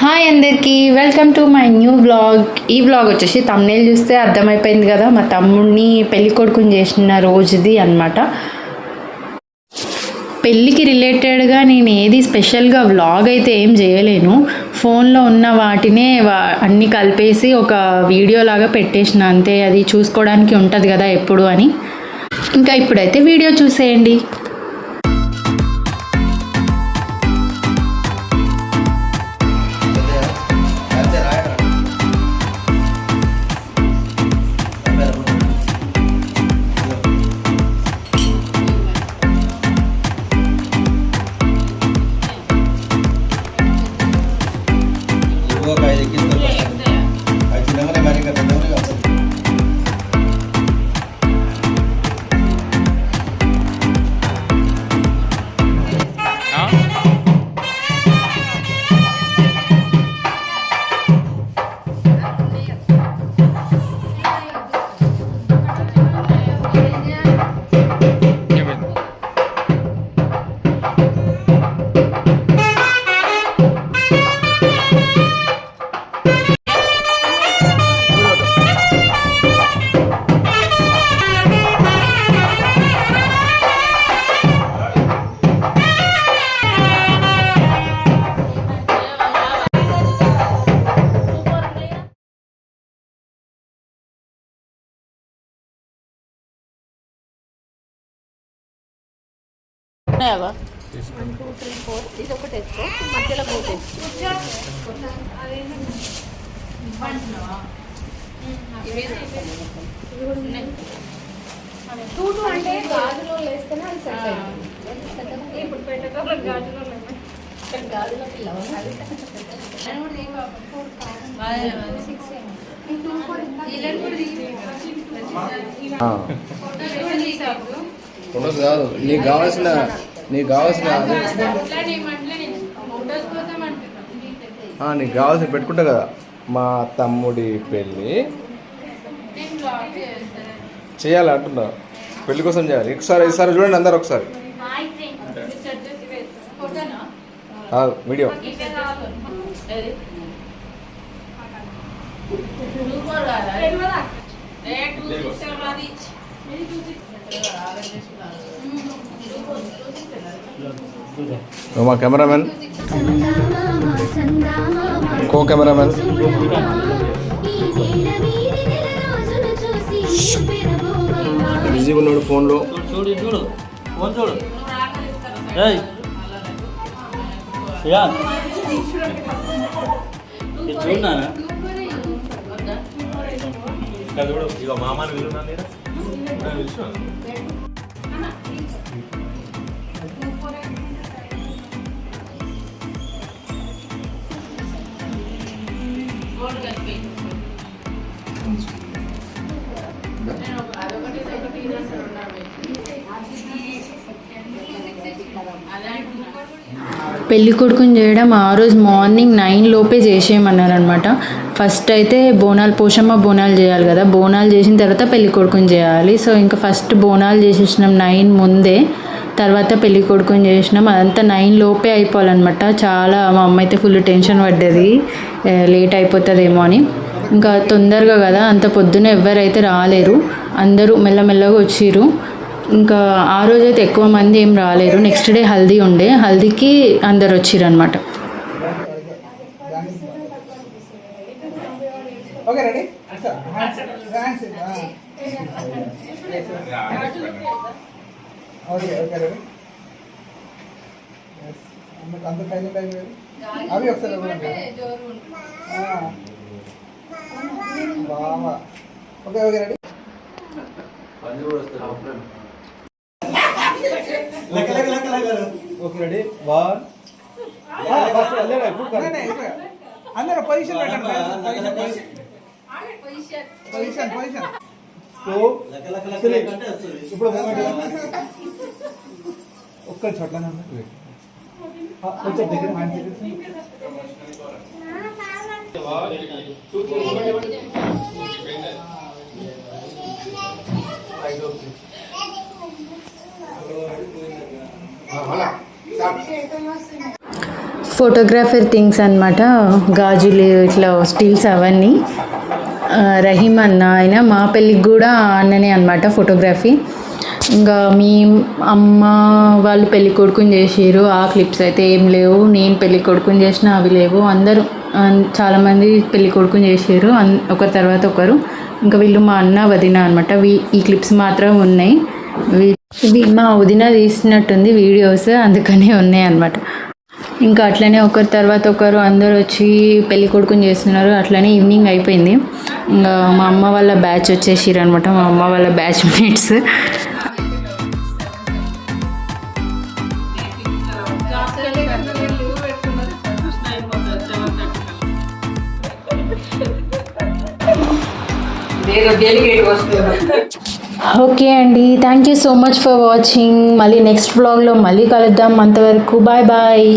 Hi అందరికీ welcome to my new vlog. ఈ vlog వచ్చేసి తమ్నేల్ చూస్తే అర్థమైపోయింది కదా, మా తమ్ముడిని పెళ్లి కొడుకుని చేసిన రోజుది అనమాట. పెళ్ళికి రిలేటెడ్గా నేను ఏది స్పెషల్గా వ్లాగ్ అయితే ఏం చేయలేను. ఫోన్లో ఉన్న వాటినే అన్నీ కలిపేసి ఒక వీడియో లాగా పెట్టేసిన అంతే. అది చూసుకోవడానికి ఉంటుంది కదా ఎప్పుడు అని. ఇంకా ఇప్పుడైతే వీడియో చూసేయండి. ఇది ఒకటి వేసుకో, మధ్యలో టూ అంటే గాజులో వేస్తేనే అది సెట్ అయింది. ఇప్పుడు పెట్టేటప్పుడు గాజులో గాజులో కాదు, నీకు కావాల్సిన నీకు కావాల్సిన పెట్టుకుంటా కదా. మా తమ్ముడి పెళ్ళి చేయాలి అంటున్నా, పెళ్లి కోసం చేయాలి. ఈసారి చూడండి అందరు ఒకసారి వీడియో. మా కెమెరామెన్, కో కెమెరామెన్ బిజీగా ఉన్నాడు ఫోన్లో. చూడు ఫోన్ చూడు. చూడనా ఇక మామాని విలున్నా పెళ్లి కొడుకుని చేయడం ఆ రోజు మార్నింగ్ 9 లోపే చేసేయమన్నారనమాట. ఫస్ట్ అయితే బోనాలు, పోషమ్మ బోనాలు చేయాలి కదా, బోనాలు చేసిన తర్వాత పెళ్లి కొడుకుని చేయాలి. సో ఇంకా ఫస్ట్ బోనాలు చేసేసినాం 9 ముందే, తర్వాత పెళ్లి కొడుకుని చేసినాం. అదంతా 9 లోపే అయిపోవాలన్నమాట. చాలా మా అమ్మ అయితే ఫుల్ టెన్షన్ పడ్డది, లేట్ అయిపోతుందేమో అని. ఇంకా తొందరగా కదా, అంత పొద్దున ఎవరైతే రాలేరు, అందరూ మెల్లమెల్లగా వచ్చిర్రు. ఇంకా ఆ రోజైతే ఎక్కువ మంది ఏం రాలేరు. నెక్స్ట్ డే హల్దీ ఉండే, హల్దీకి అందరు వచ్చిర్రు అనమాట. అందరూ పొజిషన్ పెట్టండి. ఇప్పుడు ఒక్క చోట్ల కొంచెం దగ్గర హ్యాండ్ ఫోటోగ్రాఫర్ థింగ్స్ అన్నమాట, గాజులు ఇట్లా స్టిల్స్ అవన్నీ. రహీం అన్న ఆయన మా పెళ్ళికి కూడా అన్ననే అనమాట ఫోటోగ్రఫీ. ఇంకా మీ అమ్మ వాళ్ళు పెళ్ళి కొడుకుని చేసారు, ఆ క్లిప్స్ అయితే ఏం లేవు. నేను పెళ్ళి కొడుకుని చేసిన అవి లేవు. అందరూ చాలామంది పెళ్ళి కొడుకుని చేసారు, ఒకరి తర్వాత ఒకరు. ఇంకా వీళ్ళు మా అన్న వదిన అనమాట. ఈ క్లిప్స్ మాత్రం ఉన్నాయి. ఇవి మా వదిన తీసినట్టుంది వీడియోస్, అందుకనే ఉన్నాయి అనమాట. ఇంకా అట్లనే ఒకరి తర్వాత ఒకరు అందరూ వచ్చి పెళ్ళి కొడుకుని చేస్తున్నారు. అట్లనే ఈవినింగ్ అయిపోయింది. ఇంకా మా అమ్మ వాళ్ళ బ్యాచ్ వచ్చేసారు అనమాట, మా అమ్మ వాళ్ళ బ్యాచ్ మేట్స్. ఓకే అండి, thank you so much for watching. మళ్ళీ నెక్స్ట్ వ్లాగ్లో మళ్ళీ కలుద్దాం. అంతవరకు బాయ్ బాయ్.